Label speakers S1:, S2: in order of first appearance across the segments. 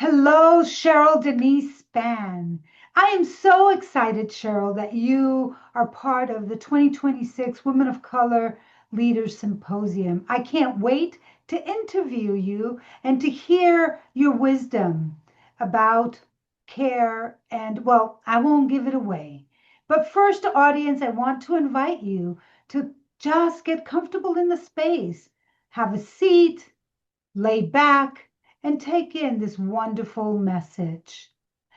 S1: Hello, Cheryl Denise Spann. I am so excited, Cheryl, that you are part of the 2026 Women of Color Leaders Symposium. I can't wait to interview you and to hear your wisdom about care. And, well, I won't give it away. But first, audience, I want to invite you to just get comfortable in the space, have a seat, lay back, and take in this wonderful message.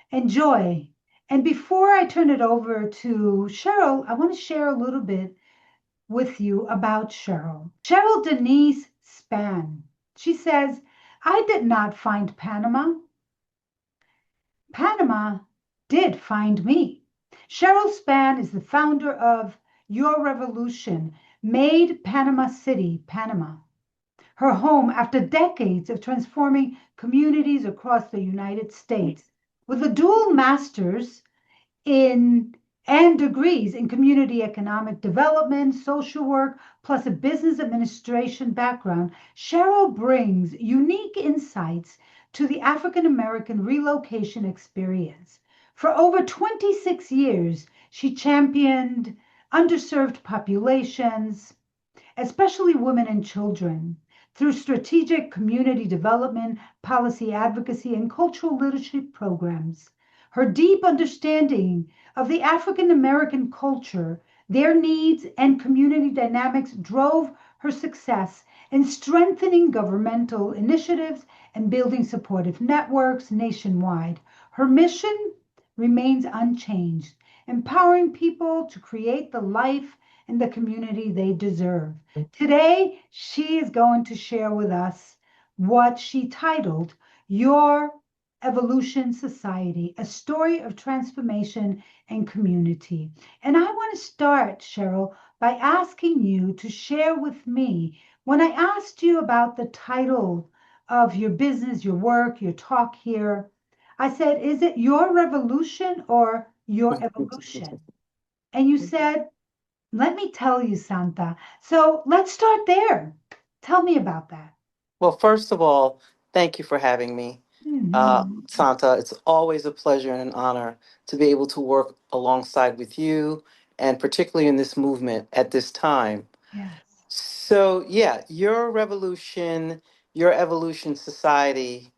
S1: Enjoy. And before I turn it over to Cheryl, I want to share a little bit with you about Cheryl. Cheryl Denise Spann. She says, I did not find Panama. Panama did find me. Cheryl Spann is the founder of URevolution, made Panama City, Panama her home after decades of transforming communities across the United States. With a dual master's in and degrees in community economic development, social work, plus a business administration background, Cheryl brings unique insights to the African American relocation experience. For over 26 years, she championed underserved populations, especially women and children, through strategic community development, policy advocacy, and cultural leadership programs. Her deep understanding of the African American culture, their needs, and community dynamics drove her success in strengthening governmental initiatives and building supportive networks nationwide. Her mission remains unchanged, empowering people to create the life and the community they deserve. Today, she is going to share with us what she titled Your Evolution Society, a story of transformation and community. And I want to start, Cheryl, by asking you to share with me when I asked you about the title of your business, your work, your talk here. I said, is it your revolution or your evolution? And you said, let me tell you, Santa. So let's start there. Tell me about that.
S2: Well, first of all, thank you for having me,
S1: Mhm.
S2: Santa. It's always a pleasure and an honor to be able to work alongside with you, and particularly in this movement at this time.
S1: Yes.
S2: So, yeah, Your Evolution Society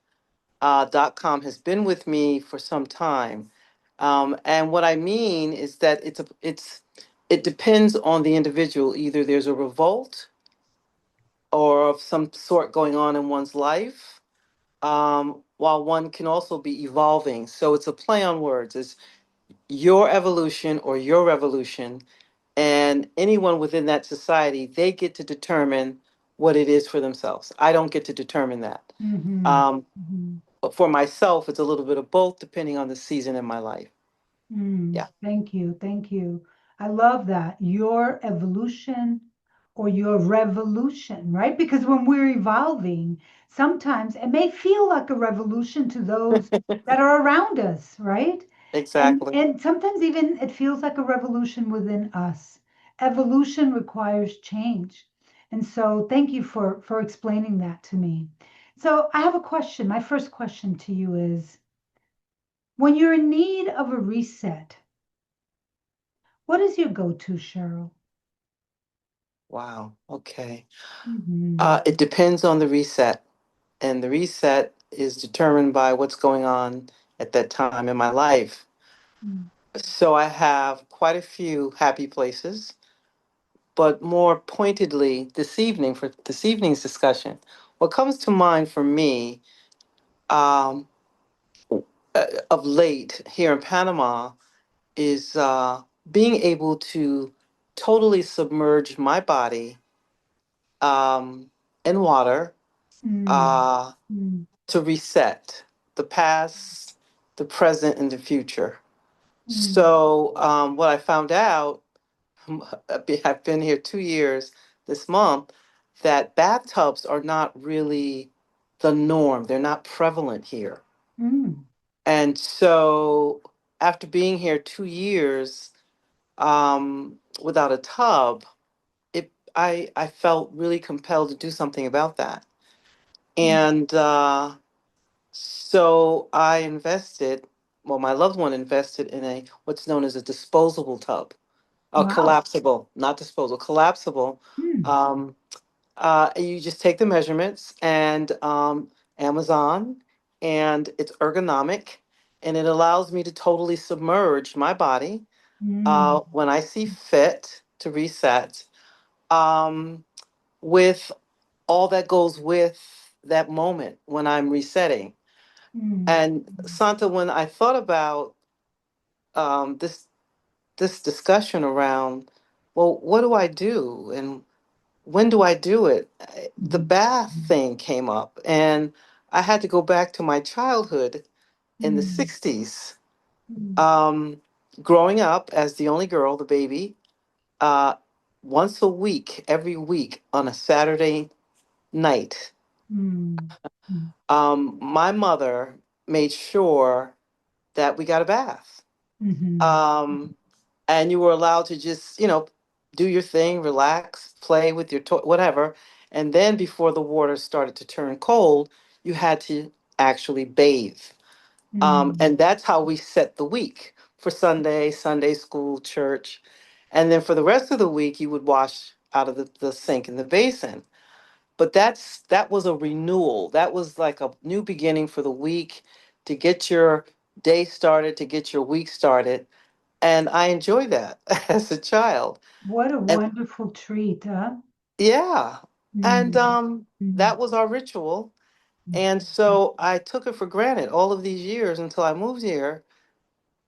S2: .com has been with me for some time. And what I mean is that it depends on the individual. Either there's a revolt or of some sort going on in one's life, while one can also be evolving. So it's a play on words. It's your evolution or your revolution. And anyone within that society, they get to determine what it is for themselves. I don't get to determine that.
S1: Mm-hmm.
S2: Um,
S1: Mm-hmm.
S2: but for myself, it's a little bit of both depending on the season in my life.
S1: Mm.
S2: Yeah.
S1: Thank you. Thank you. I love that. Your evolution or your revolution, right? Because when we're evolving, sometimes it may feel like a revolution to those that are around us, right? And
S2: Exactly.
S1: and sometimes even it feels like a revolution within us. Evolution requires change. And so thank you for explaining that to me. So I have a question. My first question to you is when you're in need of a reset, what is your go-to, Cheryl?
S2: Wow. Okay.
S1: Mm-hmm.
S2: It depends on the reset. And the reset is determined by what's going on at that time in my life. So I have quite a few happy places, but more pointedly, this evening, for this evening's discussion, what comes to mind for me um, of late here in Panama is being able to totally submerge my body in water
S1: Mm-hmm.
S2: uh, to reset the past, the present, and the future. So, what I found out, I've been here 2 years this month, that bathtubs are not really the norm. They're not prevalent here.
S1: Mm-hmm.
S2: And so, after being here 2 years without a tub, I felt really compelled to do something about that. And So I invested, well, my loved one invested in a what's known as a disposable tub, a
S1: Wow.
S2: collapsible, not disposal, collapsible.
S1: Hmm.
S2: Um, you just take the measurements and Amazon, and it's ergonomic, and it allows me to totally submerge my body
S1: Hmm.
S2: when I see fit to reset, um, with all that goes with that moment when I'm resetting.
S1: Hmm.
S2: And Santa, when I thought about this discussion around, well, what do I do and when do I do it? The
S1: Hmm.
S2: bath thing came up, and I had to go back to my childhood in the
S1: Hmm.
S2: 60s.
S1: Hmm.
S2: Um, Growing up as the only girl, the baby, uh, once a week, every week on a Saturday night,
S1: Hmm. Hmm.
S2: my mother made sure that we got a bath.
S1: Hmm.
S2: Um, and you were allowed to just, do your thing, relax, play with your toy, whatever. And then before the water started to turn cold, you had to actually bathe.
S1: Hmm.
S2: And that's how we set the week for Sunday, Sunday school, church. And then for the rest of the week, you would wash out of the sink in the basin. But that was a renewal. That was like a new beginning for the week to get your day started, to get your week started. And I enjoyed that as a child.
S1: What a
S2: And
S1: wonderful treat, huh?
S2: yeah, and
S1: Hmm. Hmm.
S2: that was our ritual. And so I took it for granted all of these years until I moved here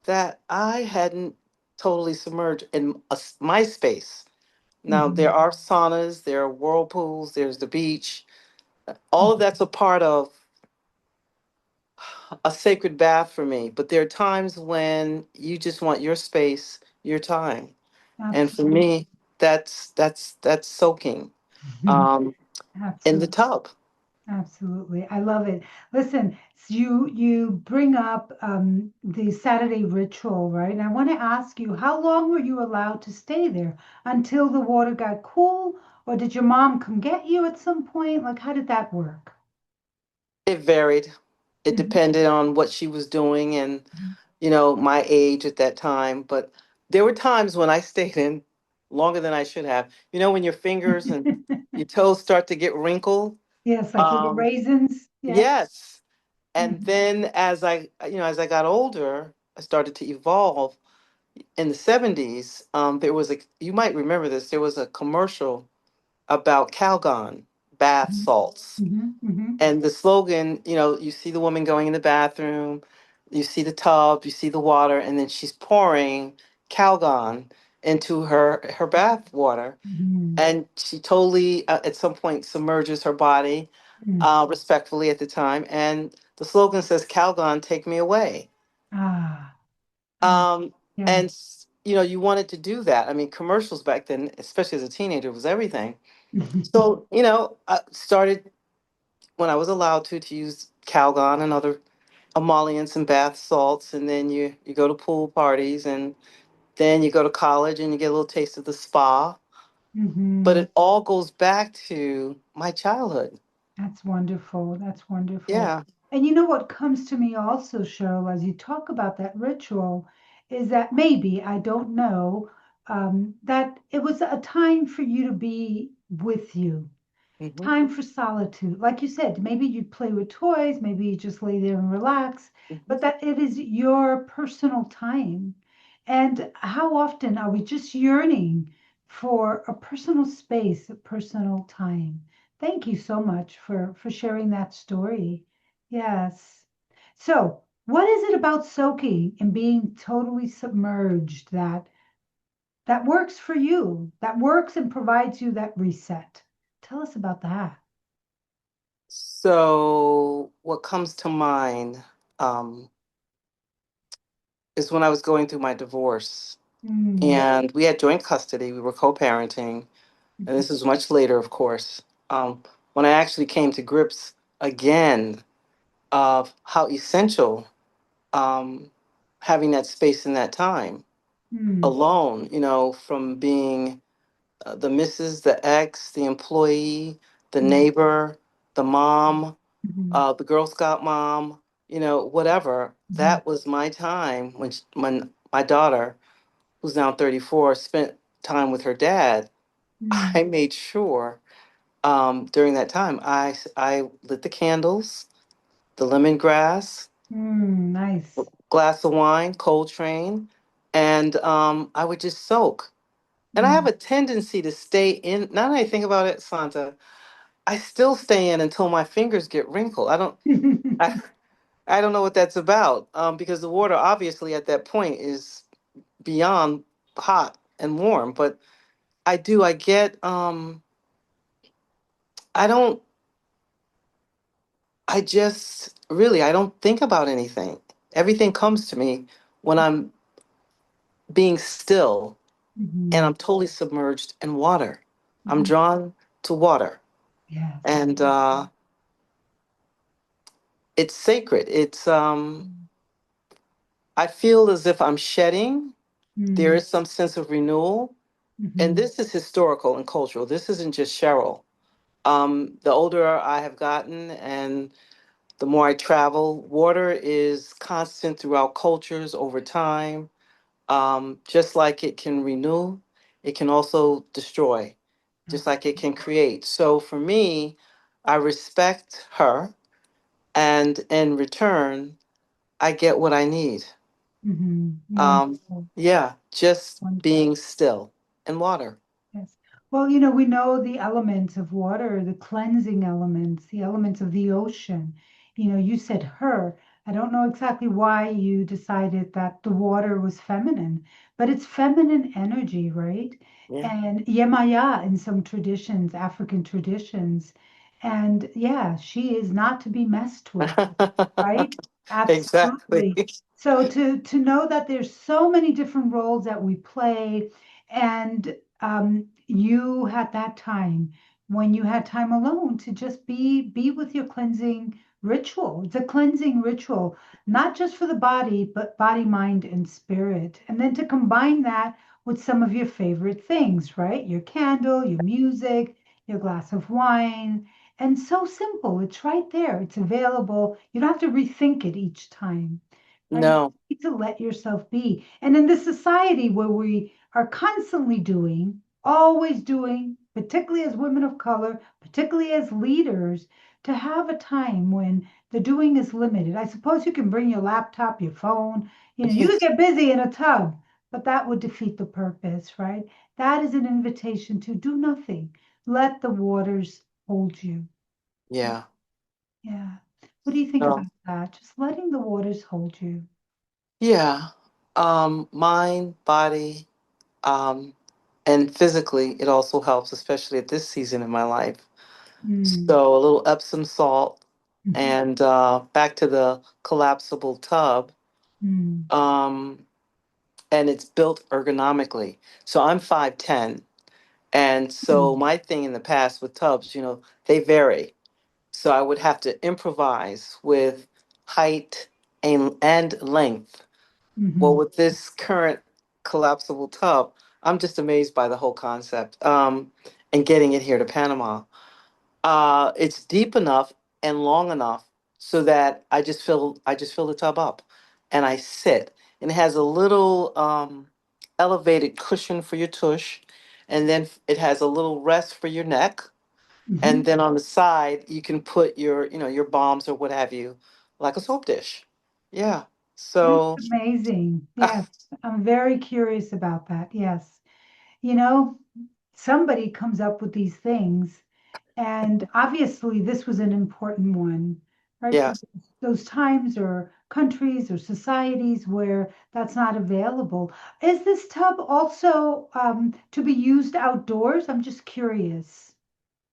S2: that I hadn't totally submerged in my space. Now there
S1: Hmm.
S2: are saunas, there are whirlpools, there's the beach. All of that's a part of a sacred bath for me. But there are times when you just want your space, your time. And for
S1: Absolutely.
S2: me, that's soaking um, in the
S1: Absolutely.
S2: tub.
S1: Absolutely. I love it. Listen, you bring up the Saturday ritual, right? And I want to ask you, how long were you allowed to stay there until the water got cool, or did your mom come get you at some point? Like, how did that work?
S2: It varied. It
S1: Mhm.
S2: depended on what she was doing and, my age at that time. But there were times when I stayed in longer than I should have. You know, when your fingers and your toes start to get wrinkled.
S1: Yes, like little
S2: Um,
S1: raisins. Yes.
S2: yes. And
S1: Mhm.
S2: then as I got older, I started to evolve. In the 70s, there was you might remember this, there was a commercial about Calgon bath
S1: Mhm.
S2: salts.
S1: Mhm. Mhm.
S2: And the slogan, you see the woman going in the bathroom, you see the tub, you see the water, and then she's pouring Calgon into her bath water.
S1: Mhm.
S2: And she totally, at some point, submerges her body,
S1: Mhm.
S2: respectfully at the time. And the slogan says, Calgon, take me away.
S1: Ah, ah,
S2: Um,
S1: yeah.
S2: and, you wanted to do that. I mean, commercials back then, especially as a teenager, was everything. So, I started when I was allowed to use Calgon and other emollients and bath salts, and then you go to pool parties, and then you go to college and you get a little taste of the spa. But
S1: Hmm.
S2: it all goes back to my childhood.
S1: That's wonderful. That's wonderful.
S2: Yeah.
S1: And you know what comes to me also, Cheryl, as you talk about that ritual, is that maybe, I don't know, that it was a time for you to be with you,
S2: Hmm.
S1: time for solitude. Like you said, maybe you play with toys, maybe you just lay there and relax,
S2: Hmm.
S1: but that it is your personal time. And how often are we just yearning for a personal space, a personal time? Thank you so much for sharing that story. Yes. So, what is it about soaking and being totally submerged that works for you, that works and provides you that reset? Tell us about that.
S2: So what comes to mind um, is when I was going through my divorce,
S1: Mm,
S2: and we had joint custody. We were co-parenting, and this is much later, of course. When I actually came to grips again of how essential um, having that space and that time
S1: mm,
S2: alone, from being the missus, the ex, the employee, the
S1: mm,
S2: neighbor, the mom,
S1: mhm,
S2: the Girl Scout mom. whatever.
S1: Mhm.
S2: That was my time when my daughter, who's now 34, spent time with her dad.
S1: Mm.
S2: I made sure during that time I lit the candles, the lemongrass,
S1: Nice.
S2: glass of wine, Coltrane, and I would just soak. And I have
S1: Mm.
S2: a tendency to stay in. Now that I think about it, Santa, I still stay in until my fingers get wrinkled. I, I don't know what that's about. Because the water obviously at that point is beyond hot and warm. But I do. I get. I don't. I just really. I don't think about anything. Everything comes to me when I'm being still and
S1: Mhm.
S2: I'm totally submerged in water. I'm
S1: Mhm.
S2: drawn to water,
S1: Yes.
S2: and it's sacred. I feel as if I'm shedding. There
S1: Mm.
S2: is some sense of renewal, and
S1: Mhm.
S2: this is historical and cultural. This isn't just Cheryl. The older I have gotten, and the more I travel, water is constant throughout cultures over time. Just like it can renew, it can also destroy, just like it can create. So for me, I respect her, and in return, I get what I need. Um,
S1: Wonderful.
S2: yeah, just
S1: Wonderful.
S2: being still and water.
S1: Yes. Well, we know the elements of water, the cleansing elements, the elements of the ocean. You said her. I don't know exactly why you decided that the water was feminine, but it's feminine energy, right?
S2: Yeah.
S1: And Yemaya in some traditions, African traditions. And yeah, she is not to be messed with, right?
S2: Exactly.
S1: Absolutely. So to know that there's so many different roles that we play, and you had that time when you had time alone to just be with your cleansing ritual. It's a cleansing ritual, not just for the body, but body, mind, and spirit. And then to combine that with some of your favorite things, right? Your candle, your music, your glass of wine. And so simple. It's right there. It's available. You don't have to rethink it each time, right? You
S2: No,
S1: need to let yourself be. And in this society where we are constantly doing, always doing, particularly as women of color, particularly as leaders, to have a time when the doing is limited. I suppose you can bring your laptop, your phone, you could get busy in a tub, but that would defeat the purpose, right? That is an invitation to do nothing. Let the waters hold you.
S2: yeah.
S1: Yeah. What do you think
S2: No.
S1: about that? Just letting the waters hold you.
S2: Yeah. Mind, body, um, and physically, it also helps, especially at this season in my life.
S1: Mm,
S2: So a little Epsom salt,
S1: mhm,
S2: and back to the collapsible tub.
S1: mm,
S2: Um, and it's built ergonomically. So I'm 5'10". And so
S1: mm,
S2: my thing in the past with tubs, they vary. So I would have to improvise with height and length. Well,
S1: mhm,
S2: with this current collapsible tub, I'm just amazed by the whole concept, and getting it here to Panama. It's deep enough and long enough so that I just fill the tub up, and I sit, and it has a little elevated cushion for your tush, and then it has a little rest for your neck, and
S1: mhm.
S2: then on the side you can put your bombs or what have you, like a soap dish. Yeah.
S1: That's
S2: So
S1: amazing. Yes, I'm very curious about that. Yes. You know, somebody comes up with these things, and obviously this was an important one, right? For
S2: yeah,
S1: those times or countries or societies where that's not available. Is this tub also to be used outdoors? I'm just curious.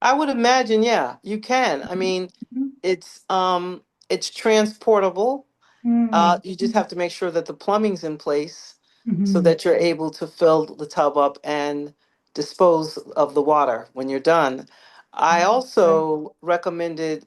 S2: I would imagine, yeah, you can. I mean,
S1: Mhm.
S2: it's transportable.
S1: Mm,
S2: You just have to make sure that the plumbing's in place so
S1: mhm.
S2: that you're able to fill the tub up and dispose of the water when you're done. I
S1: Right.
S2: also recommended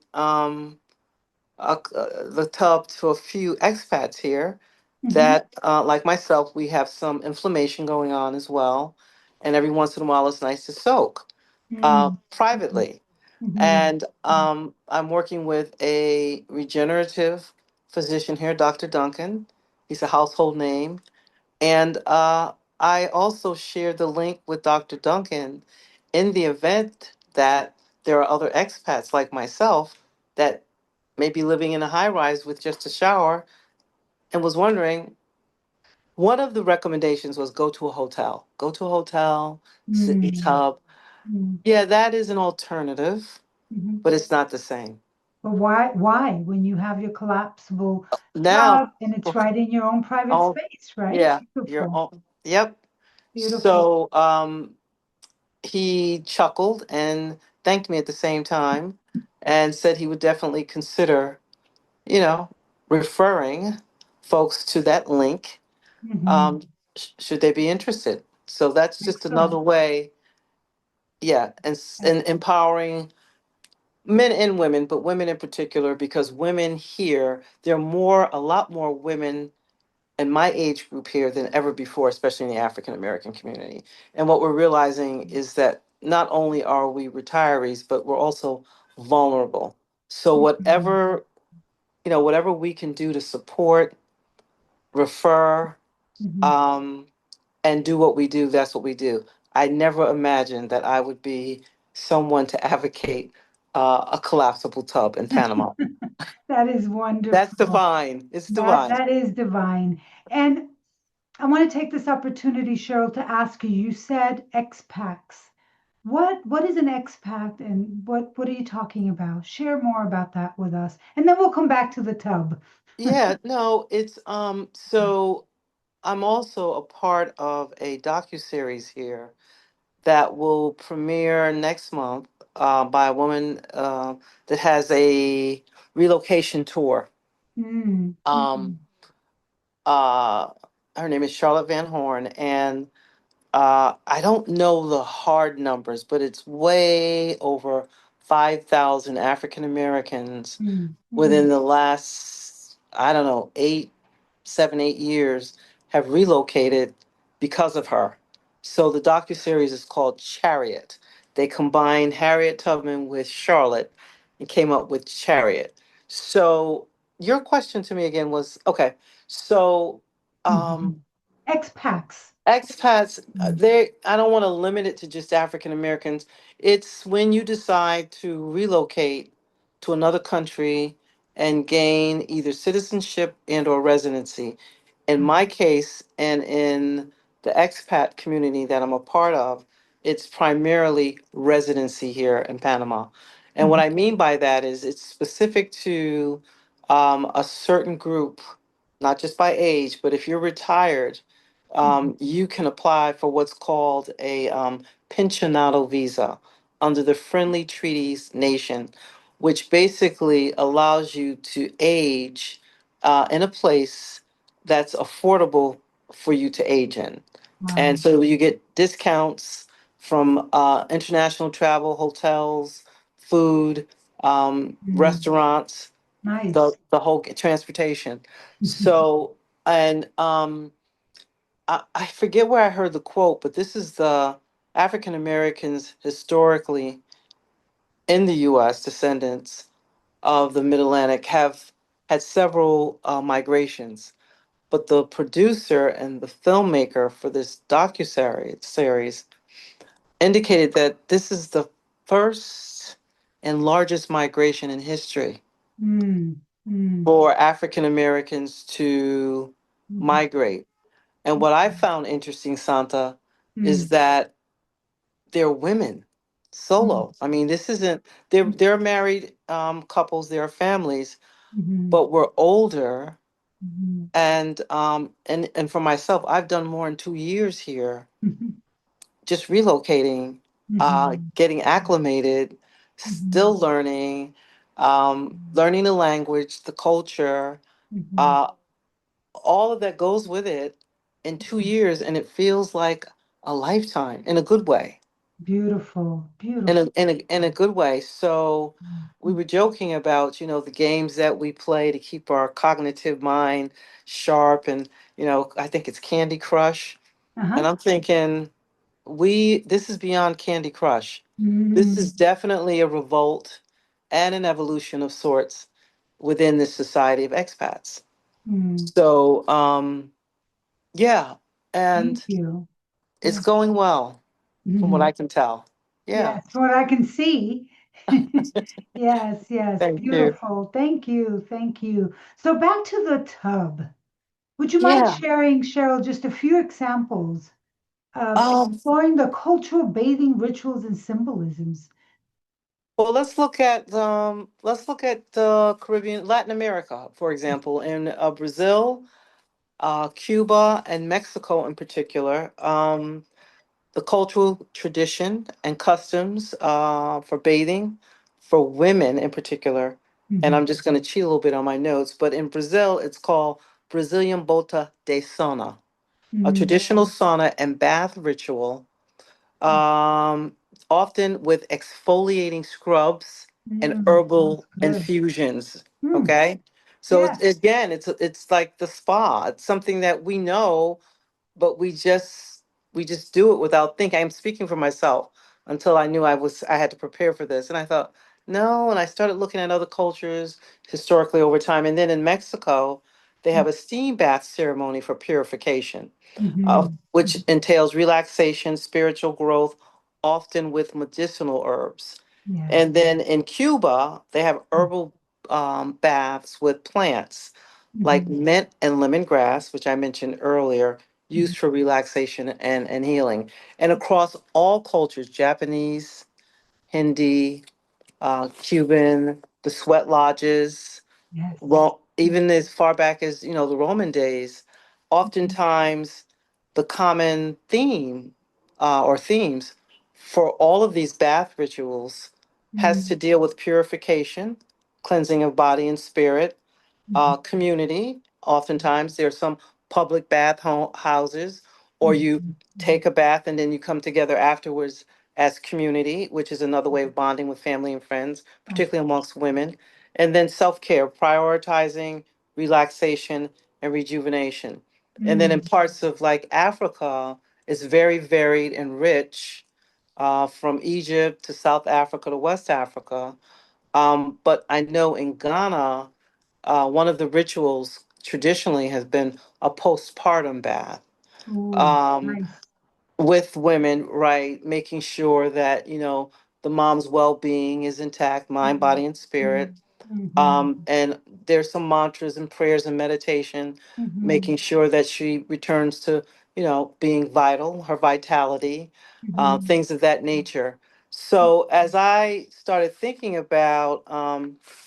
S2: the tub to a few expats here
S1: Mhm,
S2: that, like myself, we have some inflammation going on as well. And every once in a while, it's nice to soak
S1: mm, mhm,
S2: privately.
S1: mhm,
S2: And I'm working with a regenerative physician here, Dr. Duncan. He's a household name. And I also shared the link with Dr. Duncan in the event that there are other expats like myself that may be living in a high rise with just a shower and was wondering. One of the recommendations was go to a hotel. Go to a hotel, sit in the
S1: Mm,
S2: tub.
S1: mm,
S2: Yeah, that is an alternative,
S1: mhm.
S2: but it's not the same.
S1: But why? When you have your collapsible
S2: Now,
S1: tub and it's right in your own private
S2: oh,
S1: space, right?
S2: yeah, you're
S1: Beautiful,
S2: all, yep.
S1: beautiful.
S2: So he chuckled and thanked me at the same time and said he would definitely consider, you know, referring folks to that link
S1: Hmm.
S2: um, should they be interested. So that's just another
S1: Excellent.
S2: way, yeah, and empowering men and women, but women in particular, because women here, there are a lot more women in my age group here than ever before, especially in the African American community. And what we're realizing is that not only are we retirees, but we're also vulnerable. So
S1: Mhm,
S2: whatever we can do to support, refer,
S1: mhm.
S2: um, and do what we do, that's what we do. I never imagined that I would be someone to advocate a collapsible tub in Panama.
S1: That is
S2: That's
S1: wonderful.
S2: divine. It's
S1: That
S2: divine.
S1: that is divine. And I want to take this opportunity, Cheryl, to ask you. You said expats. What is an expat and what are you talking about? Share more about that with us. And then we'll come back to the tub.
S2: Yeah, no, it's so I'm also a part of a docuseries here that will premiere next month by a woman that has a relocation tour.
S1: Mm,
S2: Um
S1: mm,
S2: uh Her name is Charlotte Van Horn, and I don't know the hard numbers, but it's way over 5,000 African Americans
S1: mm, mm,
S2: within the last, I don't know, 8 7 8 years have relocated because of her. So the docuseries is called Chariot. They combined Harriet Tubman with Charlotte and came up with Chariot. So your question to me again was, okay, so
S1: mhm.
S2: um
S1: Expats.
S2: expats,
S1: Mm,
S2: they I don't want to limit it to just African Americans. It's when you decide to relocate to another country and gain either citizenship and or residency. In my case, and in the expat community that I'm a part of, it's primarily residency here in Panama. And what
S1: mhm,
S2: I mean by that is it's specific to a certain group, not just by age, but if you're retired,
S1: mhm,
S2: you can apply for what's called a pensionado visa under the Friendly Treaties Nation, which basically allows you to age in a place that's affordable for you to age in. And
S1: wow.
S2: so you get discounts from international travel, hotels, food,
S1: Mm,
S2: restaurants,
S1: nice.
S2: the whole transportation. So, and I forget where I heard the quote, but this is the African Americans historically in the US, descendants of the Mid Atlantic, have had several migrations. But the producer and the filmmaker for this docuseries indicated that this is the first and largest migration in history
S1: Mm, mm,
S2: for African Americans to
S1: mhm,
S2: migrate. And what I found interesting, Santa, is
S1: mm,
S2: that they're women
S1: mm,
S2: solo. I mean, this isn't they're married couples, they're families,
S1: mhm,
S2: but we're older.
S1: mhm,
S2: And for myself, I've done more in 2 years here,
S1: mhm,
S2: just relocating,
S1: mhm,
S2: getting acclimated,
S1: mhm,
S2: still learning, learning the language, the culture,
S1: mhm,
S2: uh, all of that goes with it in 2 years, and it feels like a lifetime in a good way.
S1: beautiful,
S2: In
S1: beautiful.
S2: a good way. So we were joking about, the games that we play to keep our cognitive mind sharp, and I think it's Candy Crush. And
S1: Uh-huh.
S2: I'm thinking, this is beyond Candy Crush. This is
S1: Mm,
S2: definitely a revolt and an evolution of sorts. within the society of expats.
S1: Mm.
S2: So, yeah,
S1: Thank
S2: and
S1: you.
S2: it's
S1: Thank
S2: going well from what
S1: you.
S2: I can tell. Yeah.
S1: Yes, from what I can see. Yes, yes,
S2: Thank you.
S1: beautiful. Thank you. Thank you. So back to the tub. Would you mind
S2: Yeah.
S1: sharing, Cheryl, just a few examples of
S2: Um,
S1: exploring the cultural bathing rituals and symbolisms?
S2: well, let's look at Caribbean, Latin America, for example, in Brazil, Cuba, and Mexico in particular. The cultural tradition and customs for bathing for women in particular. And
S1: Hmm.
S2: I'm just going to cheat a little bit on my notes, but in Brazil, it's called Brazilian Bota de Sauna, a
S1: Mm.
S2: traditional sauna and bath ritual, um, often with exfoliating scrubs and
S1: Sounds
S2: herbal
S1: good.
S2: infusions.
S1: Mm.
S2: Okay, so
S1: Yes.
S2: again, it's like the spa. It's something that we know, but we just do it without thinking. I'm speaking for myself until I knew I had to prepare for this, and I thought no, and I started looking at other cultures historically over time, and then in Mexico, they have a steam bath ceremony for purification,
S1: Mm-hmm.
S2: which entails relaxation, spiritual growth, often with medicinal herbs.
S1: Yes.
S2: And then in Cuba, they have herbal baths with plants like
S1: Mm-hmm.
S2: mint and lemongrass, which I mentioned earlier, used for relaxation and healing. And across all cultures, Japanese, Hindi, Cuban, the sweat lodges,
S1: Yes.
S2: even as far back as, the Roman days, oftentimes the common theme or themes for all of these bath rituals has to
S1: Mm-hmm.
S2: deal with purification, cleansing of body and spirit, community. Oftentimes, there's some public houses, or you
S1: Mm-hmm.
S2: take a bath and then you come together afterwards as community, which is another way of bonding with family and friends, particularly amongst women. And then self care, prioritizing relaxation and rejuvenation. And then in
S1: Mm.
S2: parts of like Africa, it's very varied and rich, from Egypt to South Africa to West Africa. But I know in Ghana, one of the rituals traditionally has been a postpartum bath,
S1: Ooh,
S2: um,
S1: nice.
S2: with women, right? Making sure that, the mom's well being is intact, mind, body, and spirit.
S1: Mm-hmm.
S2: And there's some mantras and prayers and meditation,
S1: Mm-hmm.
S2: making sure that she returns to, being vital, her vitality,
S1: Mm-hmm.
S2: things of that nature. So as I started thinking about,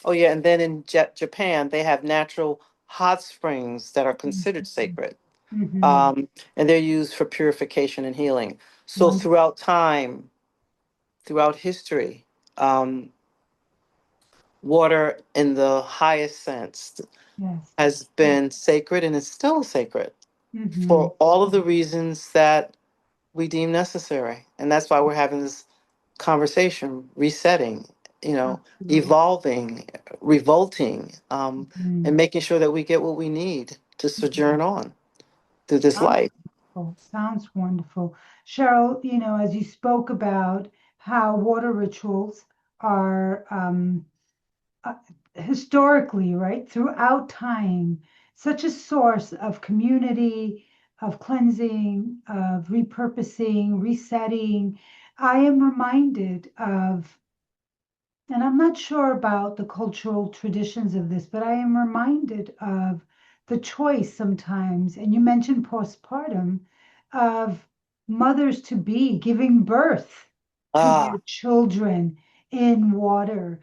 S2: oh yeah, and then in Japan, they have natural hot springs that are considered sacred,
S1: Mm-hmm.
S2: um, and they're used for purification and healing. So
S1: Wonderful.
S2: throughout time, throughout history, um, water in the highest sense
S1: Yes.
S2: has
S1: Yes.
S2: been sacred and is still sacred
S1: Mm-hmm.
S2: for all of the reasons that we deem necessary. And that's why we're having this conversation, resetting,
S1: Absolutely.
S2: evolving, revolting,
S1: Mm.
S2: and making sure that we get what we need to sojourn on through this
S1: Sounds
S2: life.
S1: wonderful. Sounds wonderful. Cheryl, as you spoke about how water rituals are uh, historically, right, throughout time, such a source of community, of cleansing, of repurposing, resetting. I am reminded of, and I'm not sure about the cultural traditions of this, but I am reminded of the choice sometimes, and you mentioned postpartum, of mothers to be giving birth to their
S2: Ah,
S1: children in water.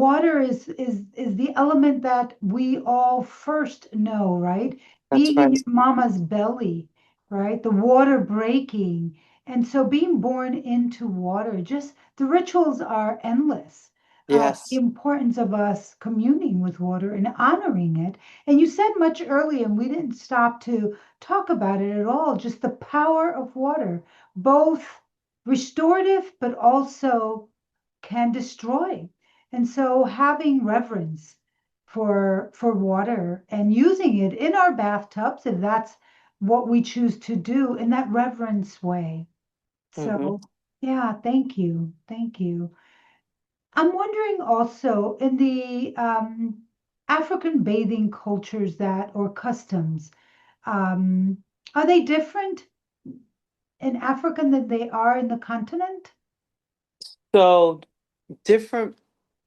S1: Water is the element that we all first know, right?
S2: that's
S1: Being in
S2: right.
S1: your mama's belly, right? The water breaking. And so being born into water, just the rituals are endless. The
S2: Yes.
S1: importance of us communing with water and honoring it. And you said much earlier, and we didn't stop to talk about it at all, just the power of water, both restorative, but also can destroy. And so having reverence for water and using it in our bathtubs, if that's what we choose to do in that reverence way.
S2: Hmm.
S1: So, yeah, thank you. Thank you. I'm wondering also in the African bathing cultures that or customs, um, are they different in Africa than they are in the continent?
S2: So different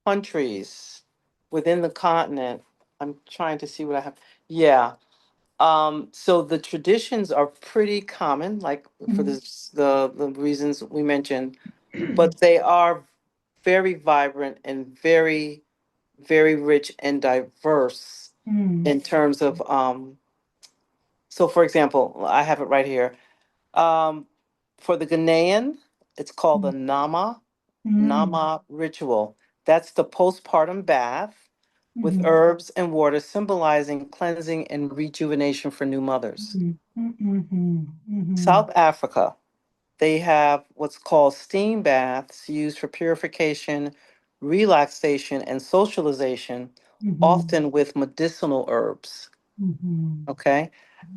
S2: countries within the continent. I'm trying to see what I have. Yeah. So the traditions are pretty common, like for
S1: Mhm.
S2: the reasons we mentioned, but they are very vibrant and very rich and diverse
S1: Mm,
S2: in terms of so for example, I have it right here. Um, for the Ghanaian, it's called the
S1: mm, mm,
S2: Nama ritual. That's the postpartum bath with
S1: mhm,
S2: herbs and water symbolizing cleansing and rejuvenation for new mothers.
S1: mhm, mhm, mhm,
S2: South Africa, they have what's called steam baths used for purification, relaxation, and socialization,
S1: mhm,
S2: often with medicinal herbs.
S1: mhm,
S2: Okay.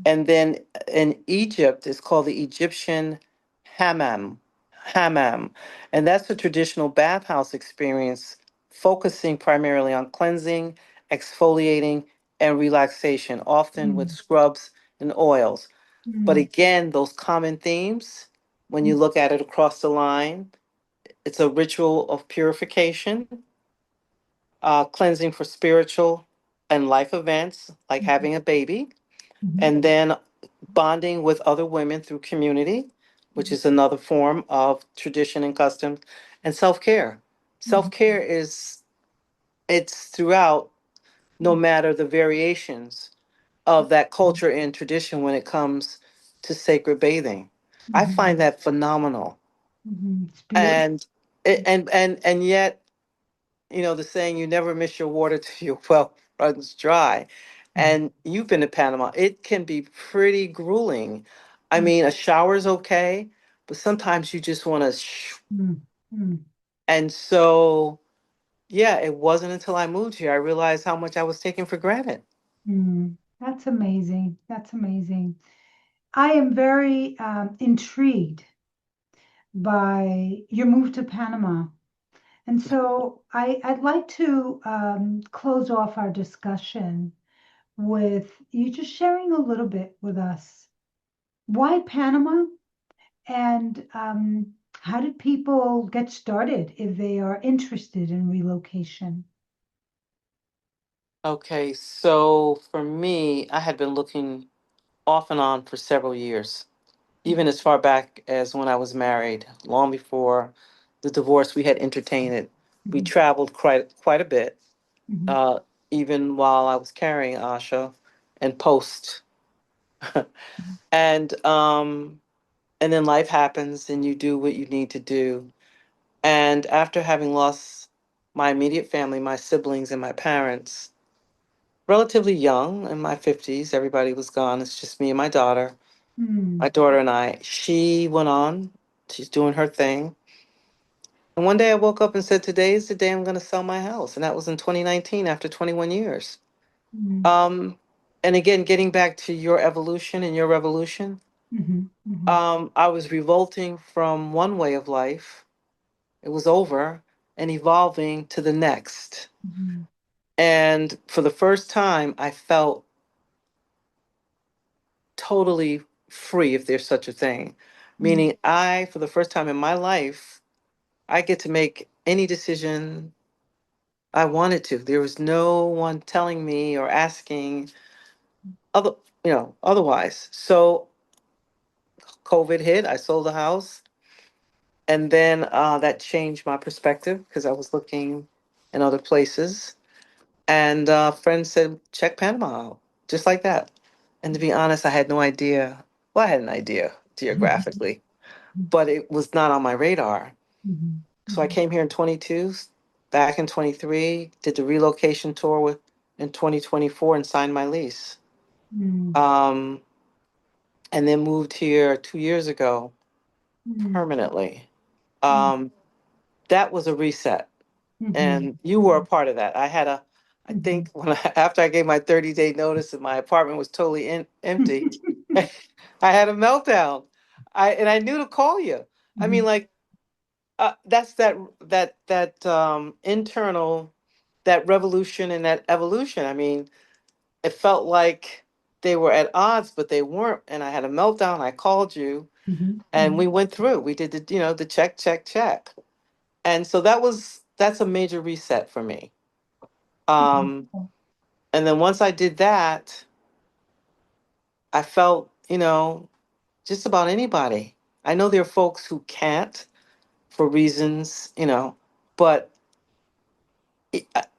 S2: And then in Egypt, it's called the Egyptian hammam. Hammam. And that's a traditional bathhouse experience focusing primarily on cleansing, exfoliating, and relaxation, often with
S1: mhm,
S2: scrubs and oils. But
S1: mhm,
S2: again, those common themes, when you
S1: mhm,
S2: look at it across the line, it's a ritual of purification, cleansing for spiritual and life events like having a baby,
S1: mhm,
S2: and then bonding with other women through community, which is another form of tradition and custom, and self-care.
S1: mhm,
S2: Self-care is it's throughout, no matter the variations of that culture and tradition when it comes to sacred bathing. I
S1: mhm,
S2: find that phenomenal.
S1: mhm. It's beautiful.
S2: And and yet, the saying, you never miss your water till your well runs dry. And you've been to Panama. It can be pretty grueling. I mean, a shower's okay, but sometimes you just want to
S1: Mm, mm,
S2: and so yeah, it wasn't until I moved here I realized how much I was taking for granted.
S1: mm. That's amazing. That's amazing. I am very intrigued by your move to Panama. And so I'd like to close off our discussion with you just sharing a little bit with us. Why Panama? And how did people get started if they are interested in relocation?
S2: Okay, so for me, I had been looking off and on for several years, even as far back as when I was married, long before the divorce. We had entertained it. We
S1: Mhm,
S2: traveled quite a bit,
S1: mhm,
S2: uh, even while I was carrying Asha and post. and and then life happens and you do what you need to do. And after having lost my immediate family, my siblings and my parents, relatively young in my 50s, everybody was gone. It's just me and my daughter. My
S1: mhm,
S2: daughter and I. She went on. She's doing her thing. And one day I woke up and said, today is the day I'm going to sell my house. And that was in 2019 after 21 years.
S1: mhm,
S2: Um, and again, getting back to your evolution and your revolution,
S1: mhm, mhm,
S2: I was revolting from one way of life. It was over and evolving to the next.
S1: mhm,
S2: And for the first time, I felt totally free, if there's such a thing.
S1: mhm,
S2: Meaning, for the first time in my life, I get to make any decision I wanted to. There was no one telling me or asking other, otherwise. So COVID hit, I sold the house, and then that changed my perspective because I was looking in other places. And friends said, check Panama out, just like that. And to be honest, I had no idea. Well, I had an idea
S1: mhm,
S2: geographically, but it was not on my radar.
S1: mhm,
S2: So I came here in 22, back in 23, did the relocation tour in 2024 and signed my lease.
S1: mhm,
S2: Um, and then moved here 2 years ago
S1: mhm,
S2: permanently.
S1: mhm,
S2: Um, that was a reset,
S1: mhm,
S2: and you were a part of that. I
S1: mhm,
S2: think after I gave my 30-day notice and my apartment was totally empty, I had a meltdown. I knew to call you. I mean,
S1: mhm,
S2: like that's that internal. that revolution and that evolution. I mean, it felt like they were at odds, but they weren't. And I had a meltdown. I called you, and we went through. We did the, the check, check, check. And so that's a major reset for me. Um, and then once I did that, I felt, just about anybody. I know there are folks who can't for reasons, but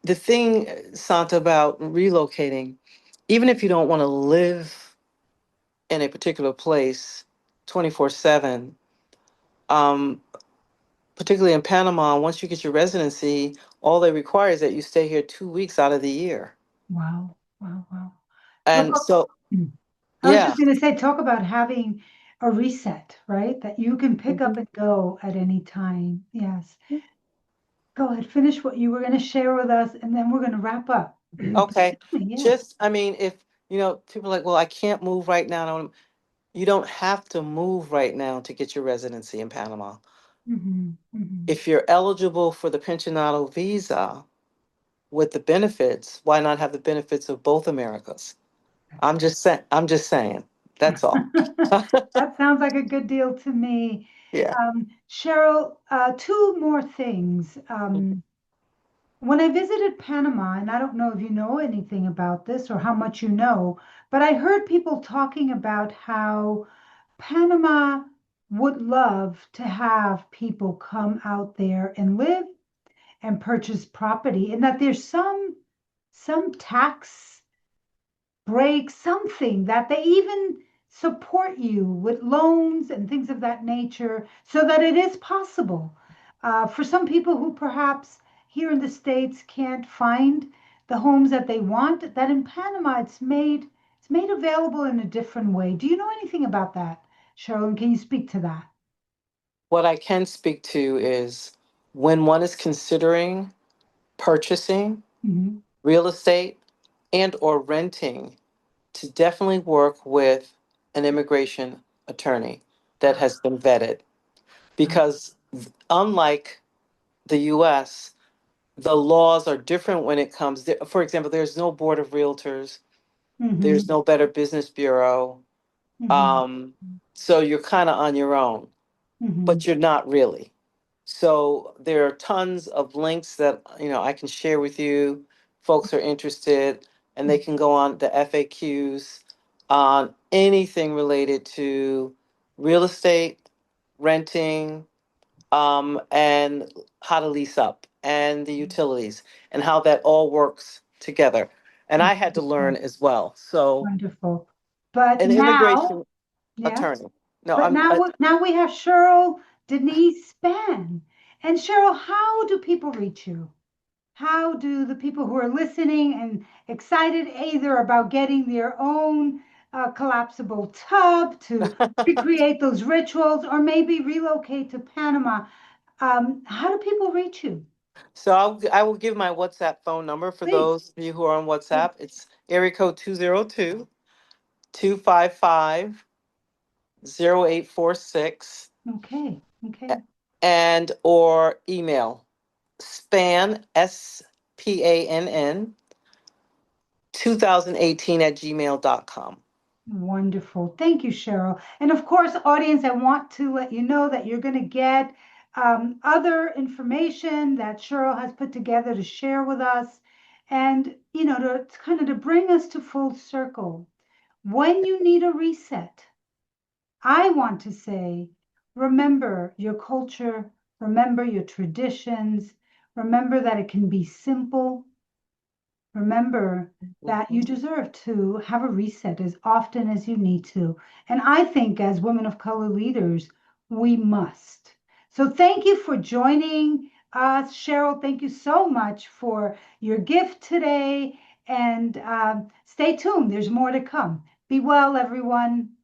S2: the thing, Santa, about relocating, even if you don't want to live in a particular place 24/7, um, particularly in Panama, once you get your residency, all they require is that you stay here 2 weeks out of the year.
S1: Wow, wow, wow. Talk
S2: And so,
S1: I was
S2: yeah,
S1: just going to say, talk about having a reset, right? That you can pick up
S2: mhm.
S1: and go at any time. Yes. Go ahead, finish what you were going to share with us, and then we're going to wrap up.
S2: Okay.
S1: Yeah.
S2: Just, I mean, if, people are like, well, I can't move right now. You don't have to move right now to get your residency in Panama. If you're eligible for the pensionado visa with the benefits, why not have the benefits of both Americas? I'm just saying. That's all.
S1: That sounds like a good deal to me.
S2: Yeah.
S1: Cheryl, two more things. When I visited Panama, and I don't know if you know anything about this or how much you know, but I heard people talking about how Panama would love to have people come out there and live and purchase property, and that there's some tax break, something that they even support you with loans and things of that nature so that it is possible for some people who perhaps here in the States can't find the homes that they want, that in Panama it's made available in a different way. Do you know anything about that, Cheryl? And can you speak to that?
S2: What I can speak to is when one is considering purchasing
S1: Hmm.
S2: real estate and or renting, to definitely work with an immigration attorney that has been vetted, because unlike the US, the laws are different when it comes for example, there's no board of realtors, there's
S1: Hmm.
S2: no Better Business Bureau.
S1: Hmm.
S2: um, so you're kind of on your own,
S1: Hmm.
S2: but you're not really. So there are tons of links that I can share with you. Folks are interested, and they can go on the FAQs on anything related to real estate, renting, and how to lease up, and the utilities, and how that all works together. And I had to learn as well. So
S1: Wonderful. But
S2: an
S1: now,
S2: immigration
S1: yes.
S2: attorney. No,
S1: But now we have Cheryl Denise Spann. And Cheryl, how do people reach you? How do the people who are listening and excited either about getting their own collapsible tub to recreate those rituals or maybe relocate to Panama? How do people reach you?
S2: So I will give my WhatsApp phone number for
S1: Please.
S2: those of you who are on WhatsApp. It's area code 202-255-0846,
S1: Okay. Okay.
S2: and or email span SPANN 2018 at gmail.com.
S1: Wonderful. Thank you, Cheryl. And of course, audience, I want to let you know that you're going to get other information that Cheryl has put together to share with us and, to kind of to bring us to full circle. When you need a reset, I want to say, remember your culture, remember your traditions, remember that it can be simple. Remember that you
S2: Mhm.
S1: deserve to have a reset as often as you need to. And I think as women of color leaders, we must. So thank you for joining us. Cheryl, thank you so much for your gift today. And stay tuned, there's more to come. Be well, everyone.